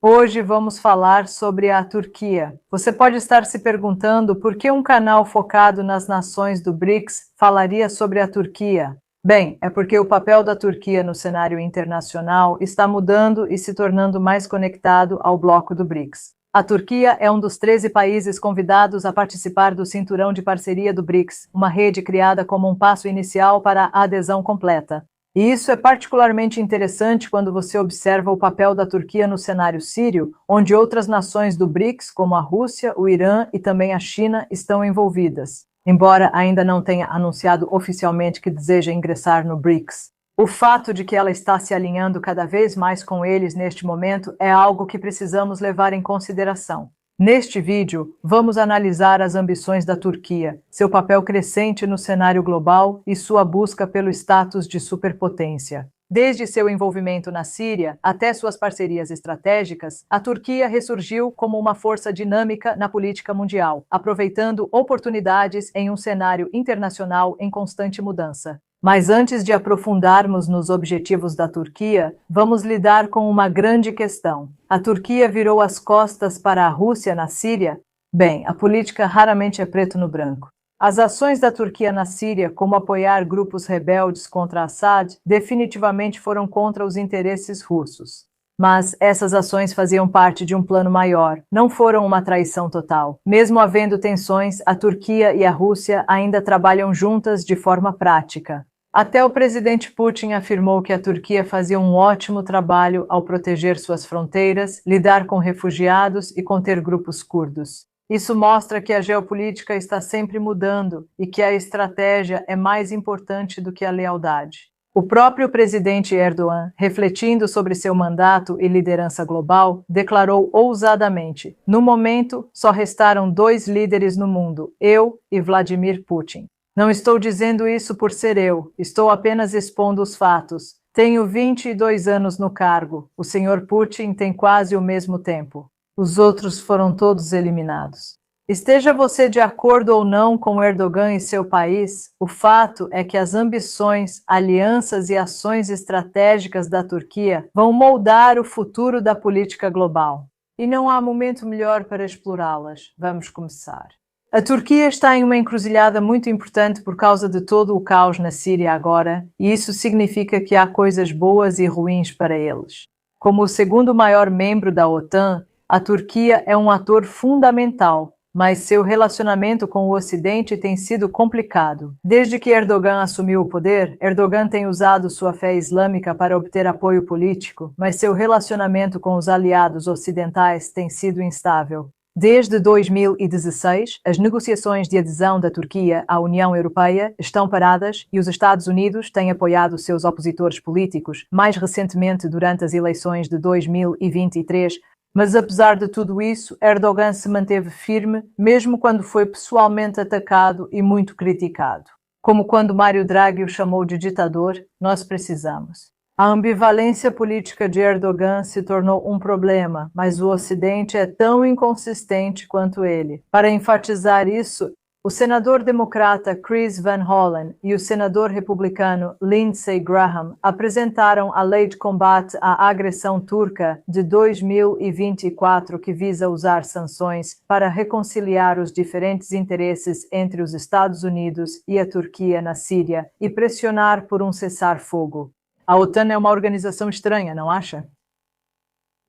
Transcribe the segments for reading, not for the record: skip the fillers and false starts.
Hoje vamos falar sobre a Turquia. Você pode estar se perguntando por que um canal focado nas nações do BRICS falaria sobre a Turquia. Bem, é porque o papel da Turquia no cenário internacional está mudando e se tornando mais conectado ao bloco do BRICS. A Turquia é um dos 13 países convidados a participar do Cinturão de Parceria do BRICS, uma rede criada como um passo inicial para a adesão completa. E isso é particularmente interessante quando você observa o papel da Turquia no cenário sírio, onde outras nações do BRICS, como a Rússia, o Irã e também a China, estão envolvidas, embora ainda não tenha anunciado oficialmente que deseja ingressar no BRICS. O fato de que ela está se alinhando cada vez mais com eles neste momento é algo que precisamos levar em consideração. Neste vídeo, vamos analisar as ambições da Turquia, seu papel crescente no cenário global e sua busca pelo status de superpotência. Desde seu envolvimento na Síria até suas parcerias estratégicas, a Turquia ressurgiu como uma força dinâmica na política mundial, aproveitando oportunidades em um cenário internacional em constante mudança. Mas antes de aprofundarmos nos objetivos da Turquia, vamos lidar com uma grande questão. A Turquia virou as costas para a Rússia na Síria? Bem, a política raramente é preto no branco. As ações da Turquia na Síria, como apoiar grupos rebeldes contra Assad, definitivamente foram contra os interesses russos. Mas essas ações faziam parte de um plano maior, não foram uma traição total. Mesmo havendo tensões, a Turquia e a Rússia ainda trabalham juntas de forma prática. Até o presidente Putin afirmou que a Turquia fazia um ótimo trabalho ao proteger suas fronteiras, lidar com refugiados e conter grupos curdos. Isso mostra que a geopolítica está sempre mudando e que a estratégia é mais importante do que a lealdade. O próprio presidente Erdogan, refletindo sobre seu mandato e liderança global, declarou ousadamente: "No momento, só restaram 2 líderes no mundo, eu e Vladimir Putin. Não estou dizendo isso por ser eu, estou apenas expondo os fatos. Tenho 22 anos no cargo, o Sr. Putin tem quase o mesmo tempo. Os outros foram todos eliminados." Esteja você de acordo ou não com Erdogan e seu país, o fato é que as ambições, alianças e ações estratégicas da Turquia vão moldar o futuro da política global. E não há momento melhor para explorá-las. Vamos começar. A Turquia está em uma encruzilhada muito importante por causa de todo o caos na Síria agora, e isso significa que há coisas boas e ruins para eles. Como o segundo maior membro da OTAN, a Turquia é um ator fundamental, mas seu relacionamento com o Ocidente tem sido complicado. Desde que Erdogan assumiu o poder, Erdogan tem usado sua fé islâmica para obter apoio político, mas seu relacionamento com os aliados ocidentais tem sido instável. Desde 2016, as negociações de adesão da Turquia à União Europeia estão paradas e os Estados Unidos têm apoiado seus opositores políticos, mais recentemente durante as eleições de 2023. Mas apesar de tudo isso, Erdogan se manteve firme, mesmo quando foi pessoalmente atacado e muito criticado. Como quando Mário Draghi o chamou de ditador, nós precisamos. A ambivalência política de Erdogan se tornou um problema, mas o Ocidente é tão inconsistente quanto ele. Para enfatizar isso, o senador democrata Chris Van Hollen e o senador republicano Lindsey Graham apresentaram a Lei de Combate à Agressão Turca de 2024, que visa usar sanções para reconciliar os diferentes interesses entre os Estados Unidos e a Turquia na Síria e pressionar por um cessar-fogo. A OTAN é uma organização estranha, não acha?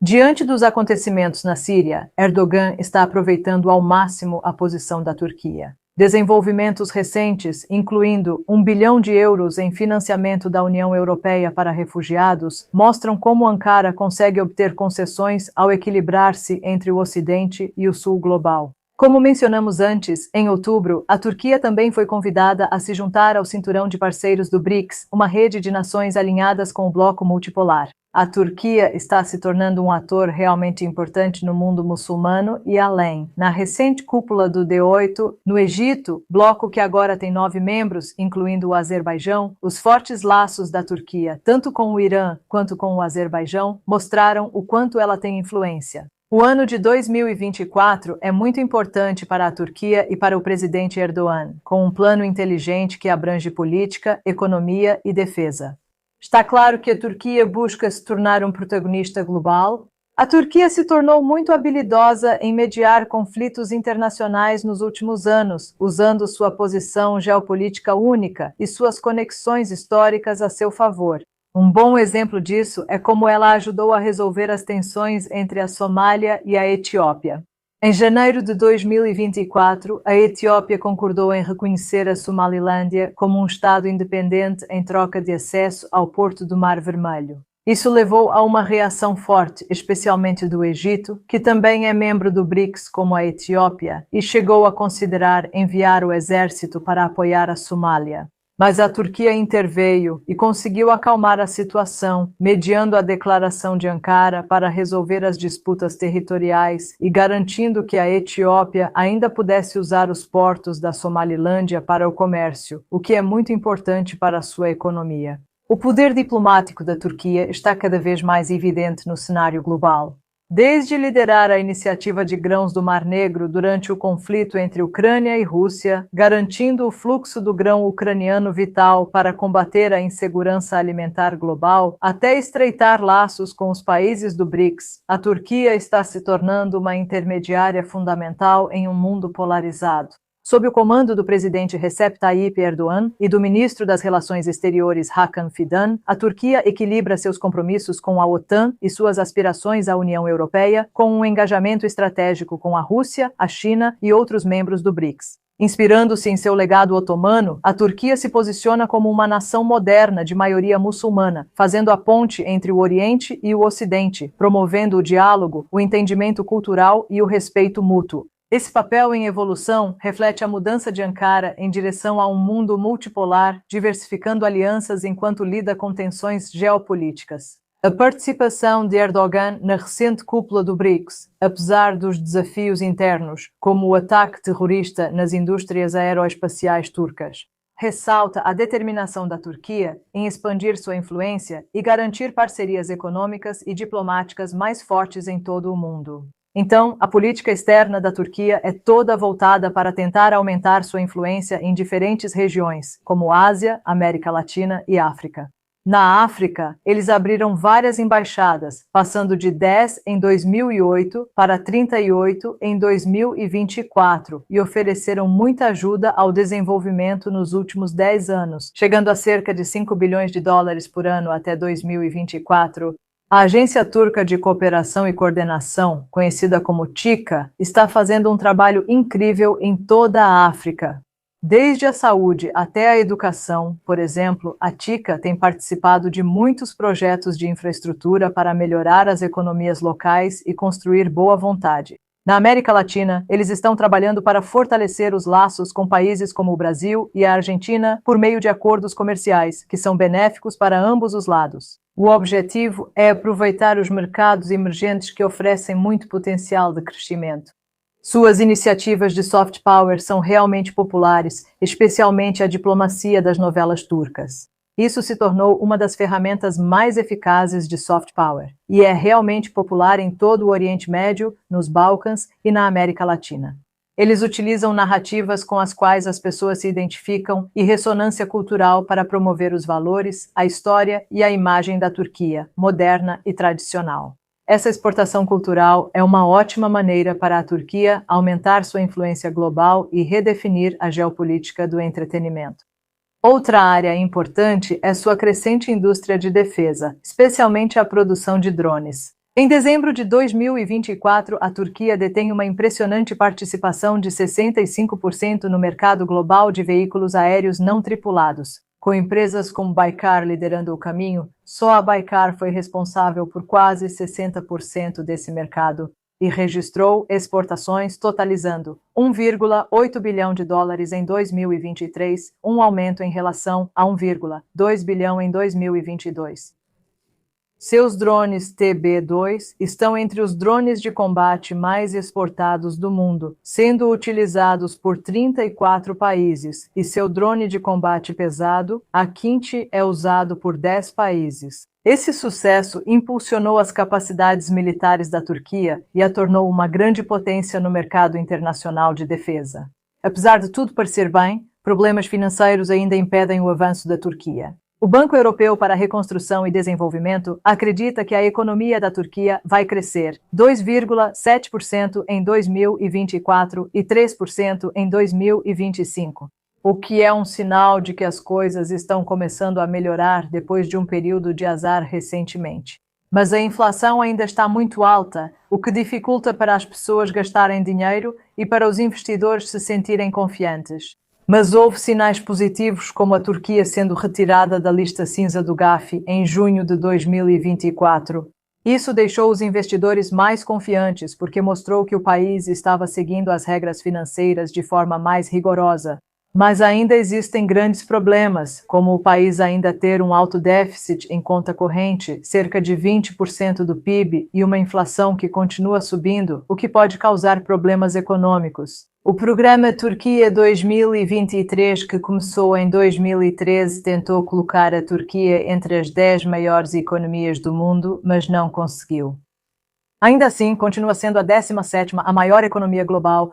Diante dos acontecimentos na Síria, Erdogan está aproveitando ao máximo a posição da Turquia. Desenvolvimentos recentes, incluindo 1 bilhão de euros em financiamento da União Europeia para refugiados, mostram como Ankara consegue obter concessões ao equilibrar-se entre o Ocidente e o Sul global. Como mencionamos antes, em outubro, a Turquia também foi convidada a se juntar ao Cinturão de Parceiros do BRICS, uma rede de nações alinhadas com o bloco multipolar. A Turquia está se tornando um ator realmente importante no mundo muçulmano e além. Na recente cúpula do D8, no Egito, bloco que agora tem 9 membros, incluindo o Azerbaijão, os fortes laços da Turquia, tanto com o Irã quanto com o Azerbaijão, mostraram o quanto ela tem influência. O ano de 2024 é muito importante para a Turquia e para o presidente Erdogan, com um plano inteligente que abrange política, economia e defesa. Está claro que a Turquia busca se tornar um protagonista global. A Turquia se tornou muito habilidosa em mediar conflitos internacionais nos últimos anos, usando sua posição geopolítica única e suas conexões históricas a seu favor. Um bom exemplo disso é como ela ajudou a resolver as tensões entre a Somália e a Etiópia. Em janeiro de 2024, a Etiópia concordou em reconhecer a Somalilândia como um Estado independente em troca de acesso ao Porto do Mar Vermelho. Isso levou a uma reação forte, especialmente do Egito, que também é membro do BRICS como a Etiópia, e chegou a considerar enviar o exército para apoiar a Somália. Mas a Turquia interveio e conseguiu acalmar a situação, mediando a declaração de Ankara para resolver as disputas territoriais e garantindo que a Etiópia ainda pudesse usar os portos da Somalilândia para o comércio, o que é muito importante para a sua economia. O poder diplomático da Turquia está cada vez mais evidente no cenário global. Desde liderar a iniciativa de grãos do Mar Negro durante o conflito entre Ucrânia e Rússia, garantindo o fluxo do grão ucraniano vital para combater a insegurança alimentar global, até estreitar laços com os países do BRICS, a Turquia está se tornando uma intermediária fundamental em um mundo polarizado. Sob o comando do presidente Recep Tayyip Erdogan e do ministro das Relações Exteriores Hakan Fidan, a Turquia equilibra seus compromissos com a OTAN e suas aspirações à União Europeia com um engajamento estratégico com a Rússia, a China e outros membros do BRICS. Inspirando-se em seu legado otomano, a Turquia se posiciona como uma nação moderna de maioria muçulmana, fazendo a ponte entre o Oriente e o Ocidente, promovendo o diálogo, o entendimento cultural e o respeito mútuo. Esse papel em evolução reflete a mudança de Ankara em direção a um mundo multipolar, diversificando alianças enquanto lida com tensões geopolíticas. A participação de Erdogan na recente cúpula do BRICS, apesar dos desafios internos, como o ataque terrorista nas indústrias aeroespaciais turcas, ressalta a determinação da Turquia em expandir sua influência e garantir parcerias econômicas e diplomáticas mais fortes em todo o mundo. Então, a política externa da Turquia é toda voltada para tentar aumentar sua influência em diferentes regiões, como Ásia, América Latina e África. Na África, eles abriram várias embaixadas, passando de 10 em 2008 para 38 em 2024, e ofereceram muita ajuda ao desenvolvimento nos últimos 10 anos, chegando a cerca de 5 bilhões de dólares por ano até 2024. A Agência Turca de Cooperação e Coordenação, conhecida como TİKA, está fazendo um trabalho incrível em toda a África. Desde a saúde até a educação, por exemplo, a TİKA tem participado de muitos projetos de infraestrutura para melhorar as economias locais e construir boa vontade. Na América Latina, eles estão trabalhando para fortalecer os laços com países como o Brasil e a Argentina por meio de acordos comerciais, que são benéficos para ambos os lados. O objetivo é aproveitar os mercados emergentes que oferecem muito potencial de crescimento. Suas iniciativas de soft power são realmente populares, especialmente a diplomacia das novelas turcas. Isso se tornou uma das ferramentas mais eficazes de soft power, e é realmente popular em todo o Oriente Médio, nos Balcãs e na América Latina. Eles utilizam narrativas com as quais as pessoas se identificam e ressonância cultural para promover os valores, a história e a imagem da Turquia, moderna e tradicional. Essa exportação cultural é uma ótima maneira para a Turquia aumentar sua influência global e redefinir a geopolítica do entretenimento. Outra área importante é sua crescente indústria de defesa, especialmente a produção de drones. Em dezembro de 2024, a Turquia detém uma impressionante participação de 65% no mercado global de veículos aéreos não tripulados. Com empresas como Baykar liderando o caminho, só a Baykar foi responsável por quase 60% desse mercado e registrou exportações totalizando 1,8 bilhão de dólares em 2023, um aumento em relação a 1,2 bilhão em 2022. Seus drones TB2 estão entre os drones de combate mais exportados do mundo, sendo utilizados por 34 países, e seu drone de combate pesado, a Kinti, é usado por 10 países. Esse sucesso impulsionou as capacidades militares da Turquia e a tornou uma grande potência no mercado internacional de defesa. Apesar de tudo parecer bem, problemas financeiros ainda impedem o avanço da Turquia. O Banco Europeu para a Reconstrução e Desenvolvimento acredita que a economia da Turquia vai crescer 2,7% em 2024 e 3% em 2025, o que é um sinal de que as coisas estão começando a melhorar depois de um período de azar recentemente. Mas a inflação ainda está muito alta, o que dificulta para as pessoas gastarem dinheiro e para os investidores se sentirem confiantes. Mas houve sinais positivos, como a Turquia sendo retirada da lista cinza do GAFI em junho de 2024. Isso deixou os investidores mais confiantes, porque mostrou que o país estava seguindo as regras financeiras de forma mais rigorosa. Mas ainda existem grandes problemas, como o país ainda ter um alto déficit em conta corrente, cerca de 20% do PIB, e uma inflação que continua subindo, o que pode causar problemas econômicos. O programa Turquia 2023, que começou em 2013, tentou colocar a Turquia entre as 10 maiores economias do mundo, mas não conseguiu. Ainda assim, continua sendo a 17ª a maior economia global.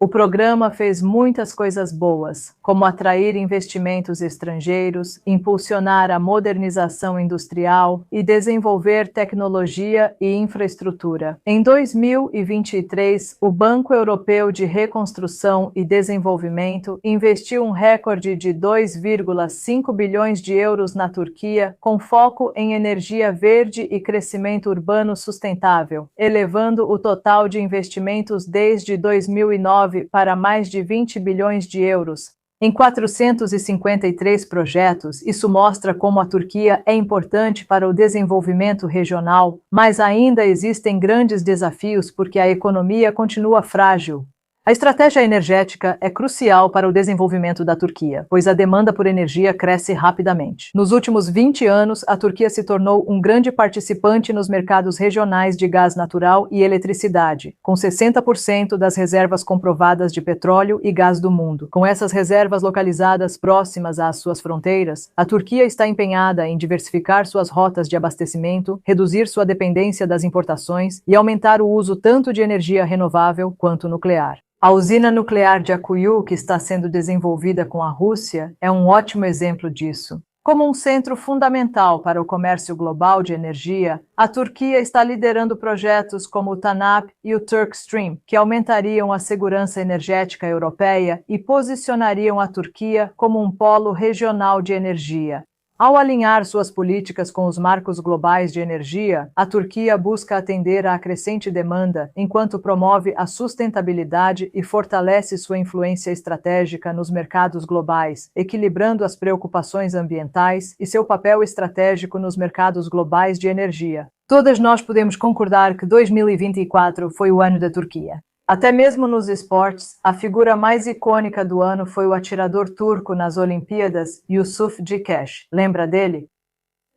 O programa fez muitas coisas boas, como atrair investimentos estrangeiros, impulsionar a modernização industrial e desenvolver tecnologia e infraestrutura. Em 2023, o Banco Europeu de Reconstrução e Desenvolvimento investiu um recorde de 2,5 bilhões de euros na Turquia, com foco em energia verde e crescimento urbano sustentável, elevando o total de investimentos desde 2009 para mais de 20 bilhões de euros. Em 453 projetos, isso mostra como a Turquia é importante para o desenvolvimento regional, mas ainda existem grandes desafios porque a economia continua frágil. A estratégia energética é crucial para o desenvolvimento da Turquia, pois a demanda por energia cresce rapidamente. Nos últimos 20 anos, a Turquia se tornou um grande participante nos mercados regionais de gás natural e eletricidade, com 60% das reservas comprovadas de petróleo e gás do mundo. Com essas reservas localizadas próximas às suas fronteiras, a Turquia está empenhada em diversificar suas rotas de abastecimento, reduzir sua dependência das importações e aumentar o uso tanto de energia renovável quanto nuclear. A usina nuclear de Akuyu, que está sendo desenvolvida com a Rússia, é um ótimo exemplo disso. Como um centro fundamental para o comércio global de energia, a Turquia está liderando projetos como o TANAP e o Turkstream, que aumentariam a segurança energética europeia e posicionariam a Turquia como um polo regional de energia. Ao alinhar suas políticas com os marcos globais de energia, a Turquia busca atender à crescente demanda, enquanto promove a sustentabilidade e fortalece sua influência estratégica nos mercados globais, equilibrando as preocupações ambientais e seu papel estratégico nos mercados globais de energia. Todas nós podemos concordar que 2024 foi o ano da Turquia. Até mesmo nos esportes, a figura mais icônica do ano foi o atirador turco nas Olimpíadas, Yusuf Cikash. Lembra dele?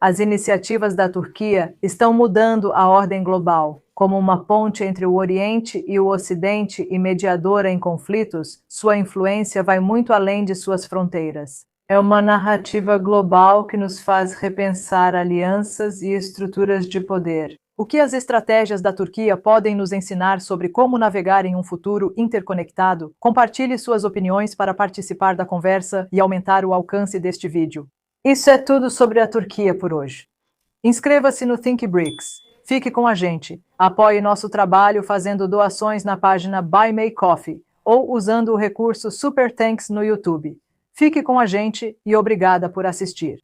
As iniciativas da Turquia estão mudando a ordem global. Como uma ponte entre o Oriente e o Ocidente e mediadora em conflitos, sua influência vai muito além de suas fronteiras. É uma narrativa global que nos faz repensar alianças e estruturas de poder. O que as estratégias da Turquia podem nos ensinar sobre como navegar em um futuro interconectado? Compartilhe suas opiniões para participar da conversa e aumentar o alcance deste vídeo. Isso é tudo sobre a Turquia por hoje. Inscreva-se no ThinkBricks. Fique com a gente. Apoie nosso trabalho fazendo doações na página Buy Me Coffee ou usando o recurso Super Thanks no YouTube. Fique com a gente e obrigada por assistir.